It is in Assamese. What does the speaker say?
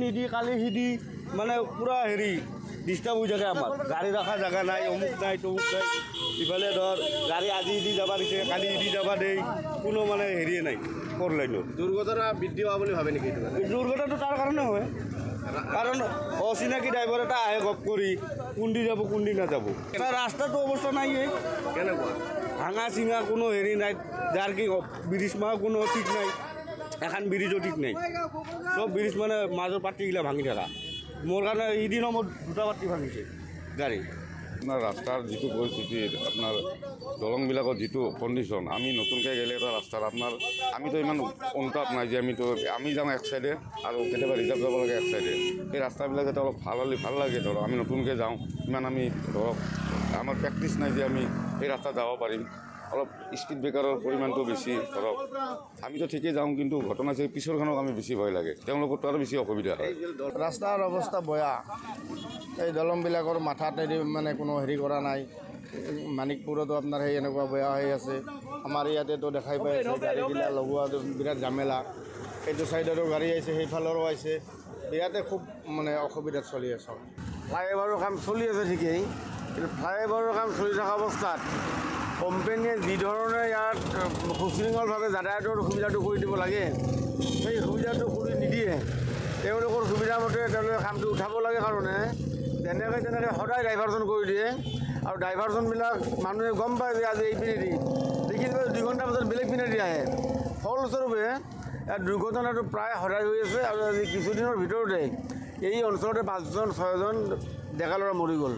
ইদি কালি সিদি মানে পুৰা হেৰি ডিস্টার্ব হয়ে থাকে আমার গাড়ি রাখা জায়গা নাই অমুক নাই তমুক নাই ইফালে ধর গাড়ি আজি ইদি যাবা দিছে কালি ইদি যাবা দেই কোনো মানে হেৰিয়ে নাই ফোৰ লাইনত দুৰ্ঘটনা বৃদ্ধি হওয়া বলে ভাবে নাকি দুৰ্ঘটনাটো তাৰ কাৰণে হয় কাৰণ অচিনাকি ড্ৰাইভাৰ এটা আহে গপ কৰি কোনদি যাব কোনদি না যাব এটা ৰাস্তাটো অবস্থা নাই কেনেকুৱা ভাঙা চিঙা কোনো হেৰি নাই যাৰ কি ব্ৰিজ মাহ কোনো ঠিক নাই এখন ব্ৰিজও ঠিক নাই সব ব্ৰিজ মানে মাজৰ পাতিগিলা ভাঙি থাকা মোৰ কাৰণে এদিনও মোৰ দুটা পাতি ভাঙিছে গাড়ী আপনাৰ ৰাস্তাৰ যেটো পৰিস্থিতি আপনাৰ দলংবিলাকৰ যেটো কন্ডিশন আমি নতুনকৈ গেলে এটা রাস্তার আপনার আমি তো ইমান অনুতাপ নাই যে আমি যাওঁ এক সাইডে আৰু কেতিয়াবা ৰিজাৰ্ভ যাব লাগে এক সাইডে সেই ৰাস্তাবিলাক যাতে অলপ ভাল হ'লে ভাল লাগে ধৰক আমি নতুনকৈ যাওঁ ইমান আমি ধৰক আমাৰ প্ৰেক্টিচ নাই যে আমি সেই ৰাস্তাত যাব পাৰিম অলপ স্পীড ব্ৰেকাৰৰ পৰিমাণটো বেছি ধৰক আমিতো ঠিকেই যাওঁ কিন্তু ঘটনা যে পিছৰখনক আমি বেছি ভয় লাগে তেওঁলোকতো আৰু বেছি অসুবিধা হয় ৰাস্তাৰ অৱস্থা বেয়া এই দলংবিলাকৰ মাথাত মানে কোনো হেৰি কৰা নাই মানিকপুৰতো আপোনাৰ সেই এনেকুৱা বেয়া হৈ আছে আমাৰ ইয়াতেতো দেখাই পাই আছে গাড়ীবিলাক লগোৱা বিৰাট ঝামেলা এইটো ছাইডৰো গাড়ী আহিছে সেইফালৰো আহিছে বিৰাটে খুব মানে অসুবিধাত চলি আছে ফ্লাইঅভাৰৰ কাম চলি আছে ঠিকেই কিন্তু ফ্লাইঅভাৰৰ কাম চলি থকা অৱস্থাত কোম্পানীয়ে যি ধৰণে ইয়াত সুশৃংখলভাৱে যাতায়াতৰ সুবিধাটো কৰি দিব লাগে সেই সুবিধাটো কৰি নিদিয়ে তেওঁলোকৰ সুবিধামতে তেওঁলোকে কামটো উঠাব লাগে কাৰণে তেনেকৈ সদায় ডাইভাৰজন কৰি দিয়ে আৰু ডাইভাৰজনবিলাক মানুহে গম পায় যে আজি এই পিনেদি দেখি 2 ঘণ্টা পাছত বেলেগ পিনেদি আহে ফলস্বৰূপে ইয়াত দুৰ্ঘটনাটো প্ৰায় সদায় হৈ আছে আৰু আজি কিছুদিনৰ ভিতৰতে এই অঞ্চলতে 5জন 6জন ডেকা ল'ৰা মৰি গ'ল